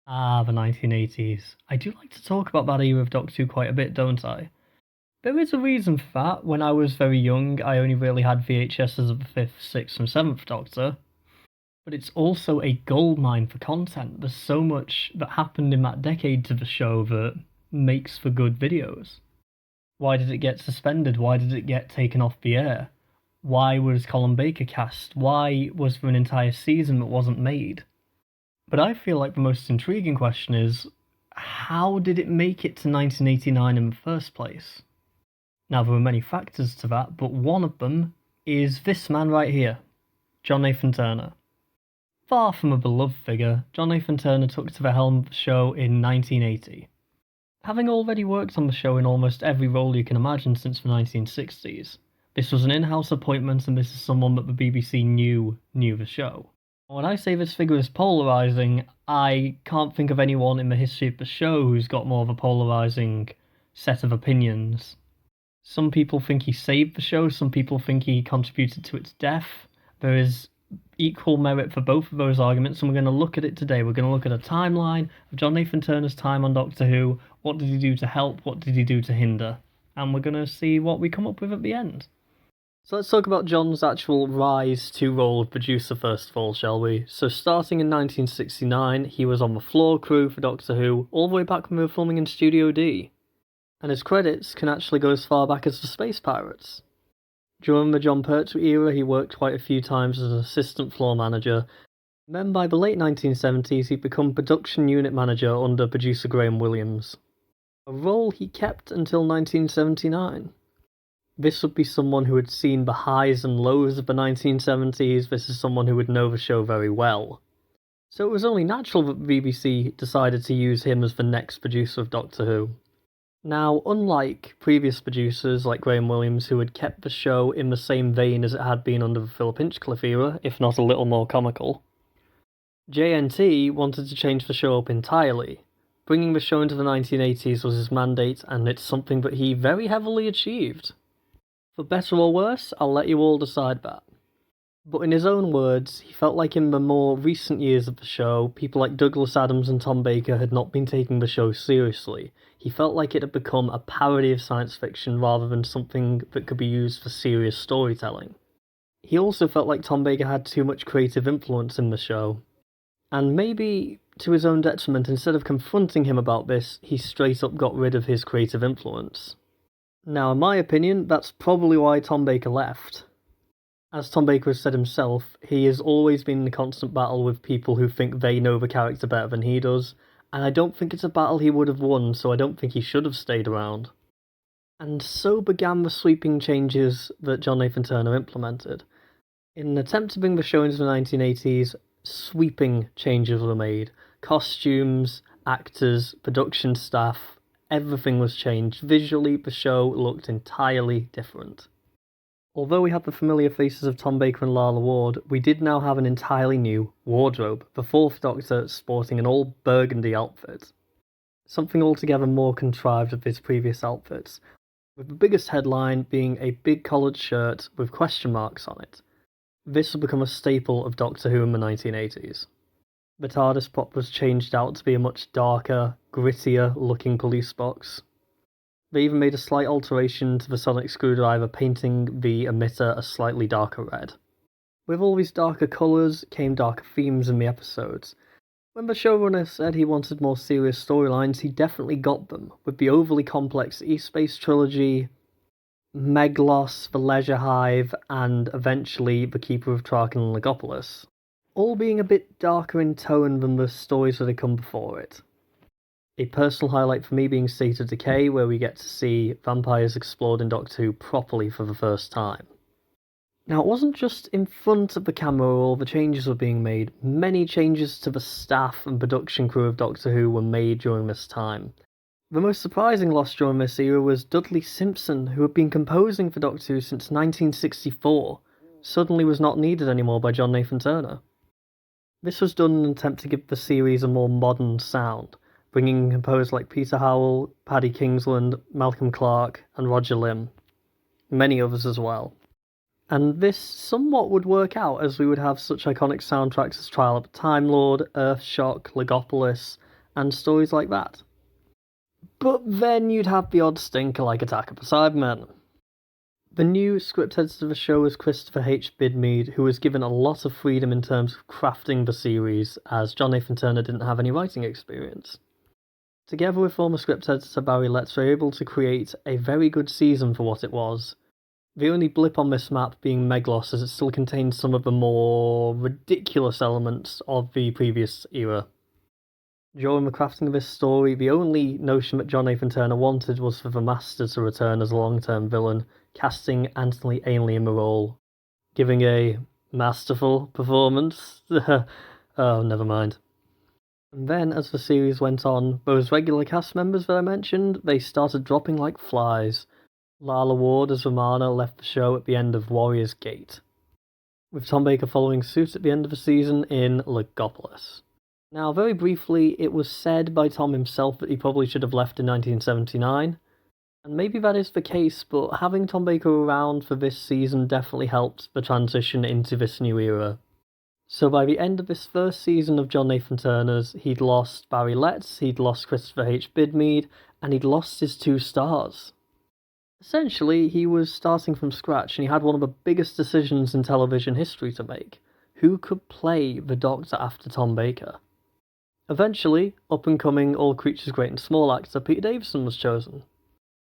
Ah, the 1980s. I do like to talk about that era of Doctor Who quite a bit, don't I? There is a reason for that. When I was very young, I only really had VHSs of the 5th, 6th, and 7th Doctor. But it's also a goldmine for content. There's so much that happened in that decade to the show that makes for good videos. Why did it get suspended? Why did it get taken off the air? Why was Colin Baker cast? Why was there an entire season that wasn't made? But I feel like the most intriguing question is, how did it make it to 1989 in the first place? Now, there were many factors to that, but one of them is this man right here, John Nathan Turner. Far from a beloved figure, John Nathan Turner took to the helm of the show in 1980. Having already worked on the show in almost every role you can imagine since the 1960s, this was an in-house appointment, and this is someone that the BBC knew the show. When I say this figure is polarising, I can't think of anyone in the history of the show who's got more of a polarising set of opinions. Some people think he saved the show, some people think he contributed to its death. There is equal merit for both of those arguments, and we're going to look at it today. We're going to look at a timeline of John Nathan Turner's time on Doctor Who. What did he do to help? What did he do to hinder? And we're going to see what we come up with at the end. So let's talk about John's actual rise to role of producer first of all, shall we? So starting in 1969, he was on the floor crew for Doctor Who, all the way back when we were filming in Studio D. And his credits can actually go as far back as the Space Pirates. During the John Pertwee era, he worked quite a few times as an assistant floor manager. Then by the late 1970s, he'd become production unit manager under producer Graham Williams, a role he kept until 1979. This would be someone who had seen the highs and lows of the 1970s. This is someone who would know the show very well. So it was only natural that the BBC decided to use him as the next producer of Doctor Who. Now, unlike previous producers like Graham Williams, who had kept the show in the same vein as it had been under the Philip Hinchcliffe era, if not a little more comical, JNT wanted to change the show up entirely. Bringing the show into the 1980s was his mandate, and it's something that he very heavily achieved. For better or worse, I'll let you all decide that. But in his own words, he felt like in the more recent years of the show, people like Douglas Adams and Tom Baker had not been taking the show seriously. He felt like it had become a parody of science fiction rather than something that could be used for serious storytelling. He also felt like Tom Baker had too much creative influence in the show. And maybe, to his own detriment, instead of confronting him about this, he straight up got rid of his creative influence. Now, in my opinion, that's probably why Tom Baker left. As Tom Baker has said himself, he has always been in a constant battle with people who think they know the character better than he does, and I don't think it's a battle he would have won, so I don't think he should have stayed around. And so began the sweeping changes that John Nathan Turner implemented. In an attempt to bring the show into the 1980s, sweeping changes were made. Costumes, actors, production staff, everything was changed. Visually, the show looked entirely different. Although we had the familiar faces of Tom Baker and Lalla Ward, we did now have an entirely new wardrobe, the Fourth Doctor sporting an all-burgundy outfit. Something altogether more contrived of his previous outfits, with the biggest headline being a big collared shirt with question marks on it. This would become a staple of Doctor Who in the 1980s. The TARDIS prop was changed out to be a much darker, grittier looking police box. They even made a slight alteration to the sonic screwdriver, painting the emitter a slightly darker red. With all these darker colours came darker themes in the episodes. When the showrunner said he wanted more serious storylines, he definitely got them, with the overly complex East-Space trilogy, Meglos, The Leisure Hive, and eventually The Keeper of Traken and LOGOPOLIS, all being a bit darker in tone than the stories that had come before it. A personal highlight for me being State of Decay, where we get to see vampires explored in Doctor Who properly for the first time. Now, it wasn't just in front of the camera where all the changes were being made. Many changes to the staff and production crew of Doctor Who were made during this time. The most surprising loss during this era was Dudley Simpson, who had been composing for Doctor Who since 1964, suddenly was not needed anymore by John Nathan Turner. This was done in an attempt to give the series a more modern sound, bringing composers like Peter Howell, Paddy Kingsland, Malcolm Clarke, and Roger Limb. Many others as well. And this somewhat would work out, as we would have such iconic soundtracks as Trial of a Time Lord, Earthshock, Logopolis, and stories like that. But then you'd have the odd stinker like Attack of the Cybermen. The new script editor of the show was Christopher H. Bidmead, who was given a lot of freedom in terms of crafting the series, as John Nathan Turner didn't have any writing experience. Together with former script editor Barry Letts, they were able to create a very good season for what it was. The only blip on this map being Meglos, as it still contains some of the more ridiculous elements of the previous era. During the crafting of this story, the only notion that John Nathan Turner wanted was for the Master to return as a long-term villain, casting Anthony Ainley in the role, giving a masterful performance. Oh, never mind. And then, as the series went on, those regular cast members that I mentioned, they started dropping like flies. Lala Ward as Romana left the show at the end of Warrior's Gate, with Tom Baker following suit at the end of the season in LOGOPOLIS. Now, very briefly, it was said by Tom himself that he probably should have left in 1979, and maybe that is the case, but having Tom Baker around for this season definitely helped the transition into this new era. So by the end of this first season of John Nathan Turner's, he'd lost Barry Letts, he'd lost Christopher H. Bidmead, and he'd lost his 2 stars. Essentially, he was starting from scratch, and he had one of the biggest decisions in television history to make. Who could play the Doctor after Tom Baker? Eventually, up-and-coming All Creatures Great and Small actor Peter Davison was chosen.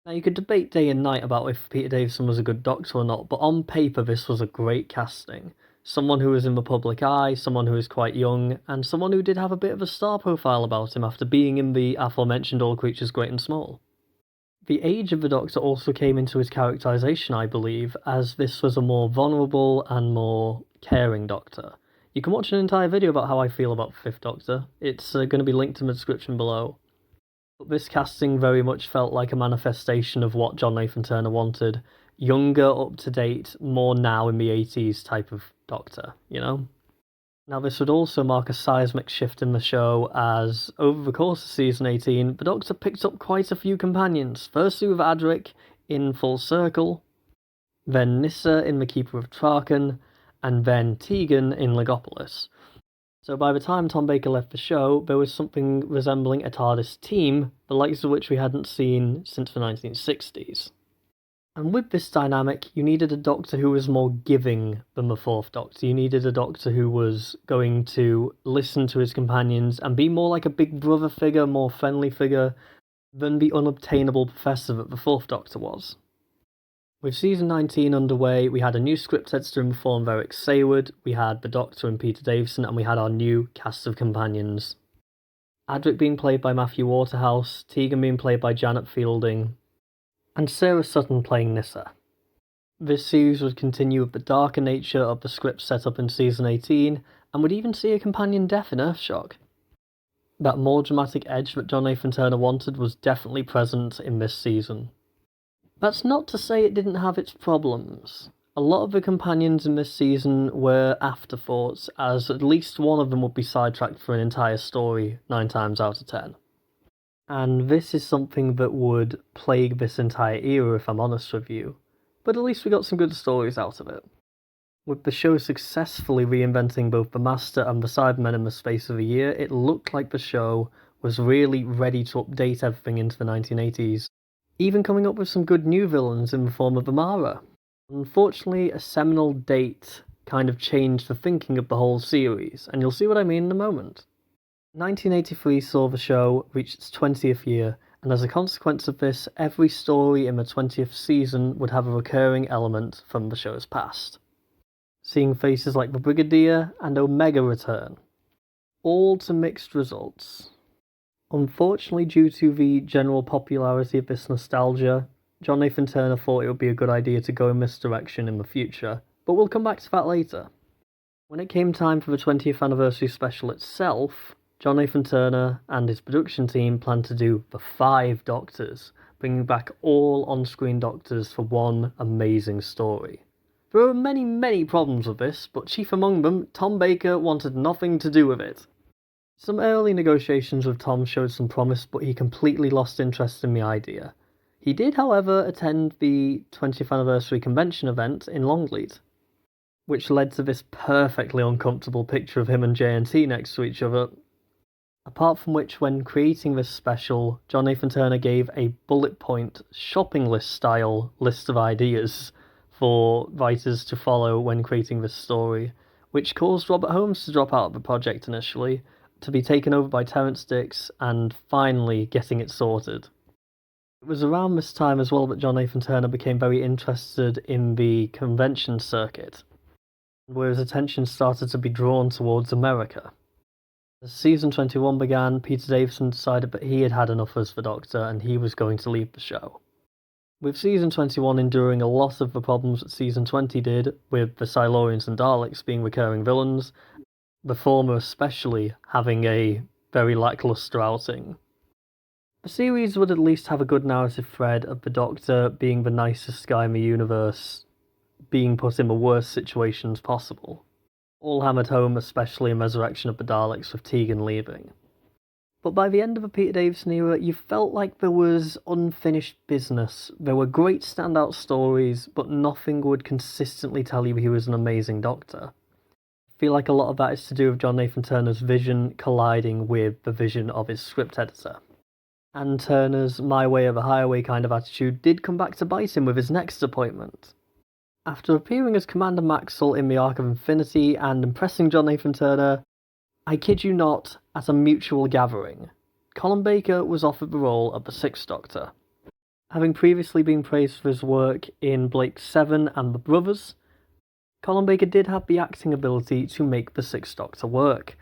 Now, you could debate day and night about if Peter Davison was a good Doctor or not, but on paper this was a great casting. Someone who was in the public eye, someone who was quite young, and someone who did have a bit of a star profile about him after being in the aforementioned All Creatures Great and Small. The age of the Doctor also came into his characterisation, I believe, as this was a more vulnerable and more caring Doctor. You can watch an entire video about how I feel about the 5th Doctor. It's going to be linked in the description below. But this casting very much felt like a manifestation of what John Nathan Turner wanted. Younger, up-to-date, more now in the 80s type of Doctor, you know? Now this would also mark a seismic shift in the show, as over the course of season 18, the Doctor picked up quite a few companions. Firstly with Adric in Full Circle, then Nyssa in The Keeper of Traken, and then Tegan in LOGOPOLIS. So by the time Tom Baker left the show, there was something resembling a TARDIS team, the likes of which we hadn't seen since the 1960s. And with this dynamic, you needed a Doctor who was more giving than the 4th Doctor. You needed a Doctor who was going to listen to his companions and be more like a big brother figure, more friendly figure, than the unobtainable professor that the 4th Doctor was. With season 19 underway, we had a new script editor in the form of Eric Sayward, we had the Doctor and Peter Davison, and we had our new cast of companions. Adric being played by Matthew Waterhouse, Tegan being played by Janet Fielding, and Sarah Sutton playing Nyssa. This series would continue with the darker nature of the script set up in season 18, and would even see a companion death in Earthshock. That more dramatic edge that John Nathan Turner wanted was definitely present in this season. That's not to say it didn't have its problems. A lot of the companions in this season were afterthoughts, as at least one of them would be sidetracked for an entire story 9 times out of 10. And this is something that would plague this entire era, if I'm honest with you. But at least we got some good stories out of it. With the show successfully reinventing both the Master and the Cybermen in the space of a year, it looked like the show was really ready to update everything into the 1980s, even coming up with some good new villains in the form of Amara. Unfortunately, a seminal date kind of changed the thinking of the whole series, and you'll see what I mean in a moment. 1983 saw the show reach its 20th year, and as a consequence of this, every story in the 20th season would have a recurring element from the show's past. Seeing faces like the Brigadier and Omega return, all to mixed results. Unfortunately, due to the general popularity of this nostalgia, John Nathan Turner thought it would be a good idea to go in this direction in the future, but we'll come back to that later. When it came time for the 20th anniversary special itself, John Nathan Turner and his production team planned to do the 5 Doctors, bringing back all on-screen Doctors for one amazing story. There were many problems with this, but chief among them, Tom Baker wanted nothing to do with it. Some early negotiations with Tom showed some promise, but he completely lost interest in the idea. He did, however, attend the 20th anniversary convention event in Longleat, which led to this perfectly uncomfortable picture of him and JNT next to each other. Apart from which, when creating this special, John Nathan Turner gave a bullet point shopping list style list of ideas for writers to follow when creating this story, which caused Robert Holmes to drop out of the project initially, to be taken over by Terrance Dicks, and finally getting it sorted. It was around this time as well that John Nathan Turner became very interested in the convention circuit, where his attention started to be drawn towards America. As season 21 began, Peter Davison decided that he had had enough as the Doctor and he was going to leave the show. With season 21 enduring a lot of the problems that season 20 did, with the Silurians and Daleks being recurring villains, the former especially having a very lackluster outing. The series would at least have a good narrative thread of the Doctor being the nicest guy in the universe, being put in the worst situations possible. All hammered home, especially in Resurrection of the Daleks with Tegan leaving. But by the end of the Peter Davison era, you felt like there was unfinished business. There were great standout stories, but nothing would consistently tell you he was an amazing Doctor. I feel like a lot of that is to do with John Nathan Turner's vision colliding with the vision of his script editor. And Turner's my way or the highway kind of attitude did come back to bite him with his next appointment. After appearing as Commander Maxwell in the Arc of Infinity and impressing John Nathan Turner, I kid you not, at a mutual gathering, Colin Baker was offered the role of the Sixth Doctor. Having previously been praised for his work in Blake's Seven and The Brothers, Colin Baker did have the acting ability to make the Sixth Doctor work.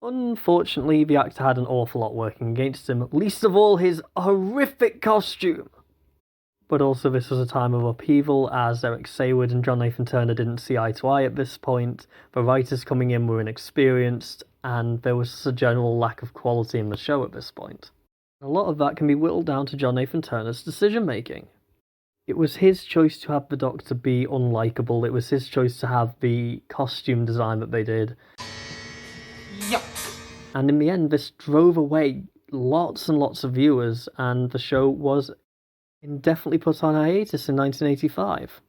Unfortunately, the actor had an awful lot working against him, least of all his horrific costume. But also this was a time of upheaval, as Eric Saward and John Nathan Turner didn't see eye to eye at this point, the writers coming in were inexperienced, and there was a general lack of quality in the show at this point. A lot of that can be whittled down to John Nathan Turner's decision-making. It was his choice to have the Doctor be unlikable, it was his choice to have the costume design that they did. Yep. And in the end, this drove away lots and lots of viewers, and the show was indefinitely put on hiatus in 1985.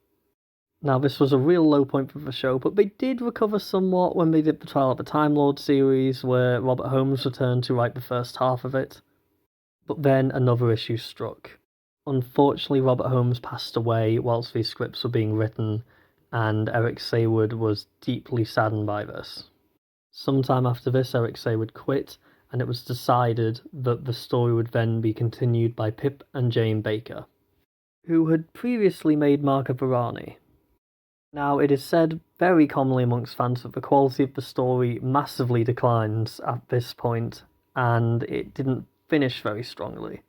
Now, this was a real low point for the show, but they did recover somewhat when they did the Trial of the Time Lord series, where Robert Holmes returned to write the first half of it. But then another issue struck. Unfortunately, Robert Holmes passed away whilst these scripts were being written, and Eric Saward was deeply saddened by this. Sometime after this, Eric Saward quit, and it was decided that the story would then be continued by Pip and Jane Baker, who had previously made Mark of Varani. Now, it is said very commonly amongst fans that the quality of the story massively declines at this point, and it didn't finish very strongly.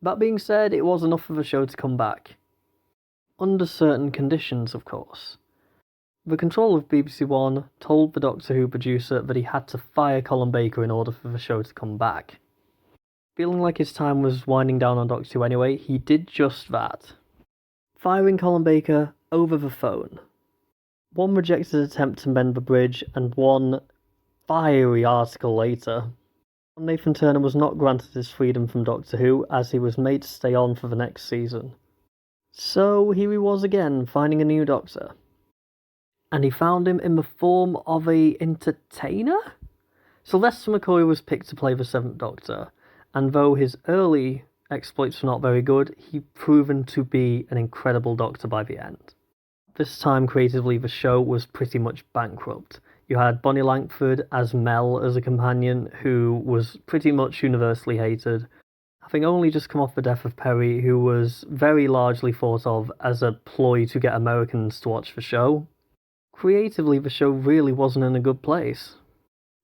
That being said, it was enough for the show to come back. Under certain conditions, of course. The controller of BBC One told the Doctor Who producer that he had to fire Colin Baker in order for the show to come back. Feeling like his time was winding down on Doctor Who anyway, he did just that. Firing Colin Baker over the phone. One rejected attempt to mend the bridge, and one fiery article later. Nathan Turner was not granted his freedom from Doctor Who, as he was made to stay on for the next season. So here he was again, finding a new Doctor. And he found him in the form of a entertainer? Sylvester McCoy was picked to play the Seventh Doctor, and though his early exploits were not very good, he proven to be an incredible Doctor by the end. This time, creatively, the show was pretty much bankrupt. You had Bonnie Langford as Mel as a companion, who was pretty much universally hated, having only just come off the death of Perry, who was very largely thought of as a ploy to get Americans to watch the show. Creatively, the show really wasn't in a good place.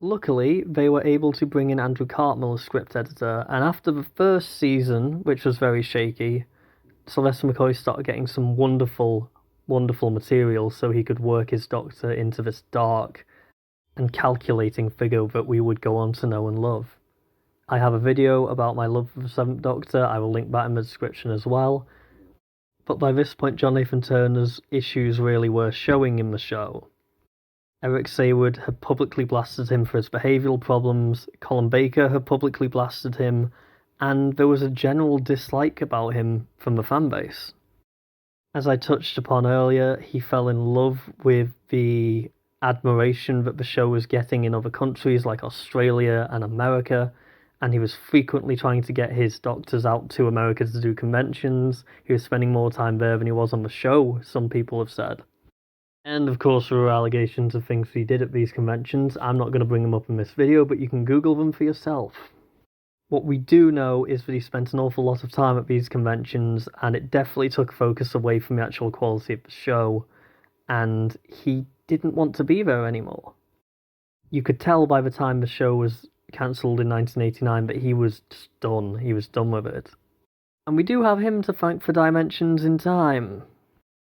Luckily, they were able to bring in Andrew Cartmel as script editor, and after the first season, which was very shaky, Sylvester McCoy started getting some wonderful material so he could work his Doctor into this dark and calculating figure that we would go on to know and love. I have a video about my love for the Seventh Doctor, I will link that in the description as well. But by this point, John Nathan Turner's issues really were showing in the show. Eric Saward had publicly blasted him for his behavioural problems, Colin Baker had publicly blasted him, and there was a general dislike about him from the fanbase. As I touched upon earlier, he fell in love with the admiration that the show was getting in other countries like Australia and America, and he was frequently trying to get his doctors out to America to do conventions. He was spending more time there than he was on the show, some people have said. And of course, there were allegations of things he did at these conventions. I'm not going to bring them up in this video, but you can Google them for yourself. What we do know is that he spent an awful lot of time at these conventions, and it definitely took focus away from the actual quality of the show, and he didn't want to be there anymore. You could tell by the time the show was cancelled in 1989 that he was just done. He was done with it. And we do have him to thank for Dimensions in Time.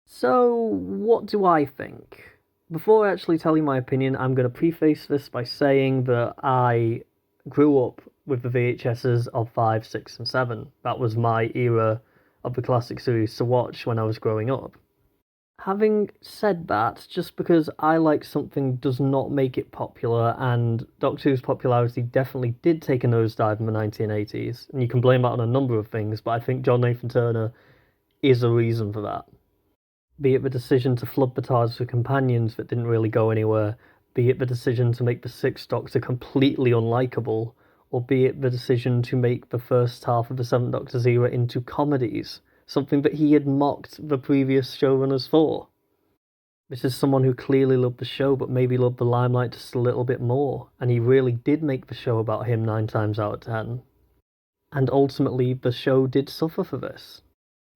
So, what do I think? Before I actually tell you my opinion, I'm going to preface this by saying that I grew up with the VHSs of 5, 6, and 7. That was my era of the classic series to watch when I was growing up. Having said that, just because I like something does not make it popular, and Doctor Who's popularity definitely did take a nosedive in the 1980s, and you can blame that on a number of things, but I think John Nathan Turner is a reason for that. Be it the decision to flood the TARDIS with companions that didn't really go anywhere, be it the decision to make the Sixth Doctor completely unlikable, or be it the decision to make the first half of the Seventh Doctor's era into comedies, something that he had mocked the previous showrunners for. This is someone who clearly loved the show, but maybe loved the limelight just a little bit more, and he really did make the show about him 9 times out of 10. And ultimately, the show did suffer for this.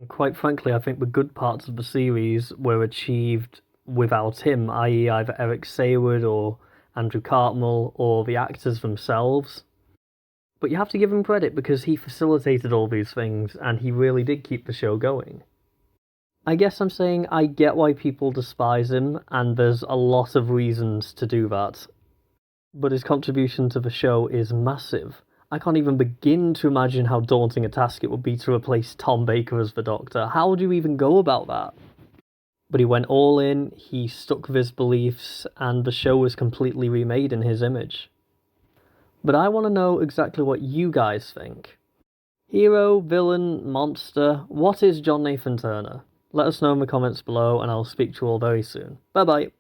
And quite frankly, I think the good parts of the series were achieved without him, i.e. either Eric Sayward or Andrew Cartmel or the actors themselves. But you have to give him credit because he facilitated all these things and he really did keep the show going. I guess I'm saying I get why people despise him, and there's a lot of reasons to do that. But his contribution to the show is massive. I can't even begin to imagine how daunting a task it would be to replace Tom Baker as the Doctor. How do you even go about that? But he went all in, he stuck with his beliefs, and the show was completely remade in his image. But I want to know exactly what you guys think. Hero, villain, monster, what is John Nathan Turner? Let us know in the comments below, and I'll speak to you all very soon. Bye bye!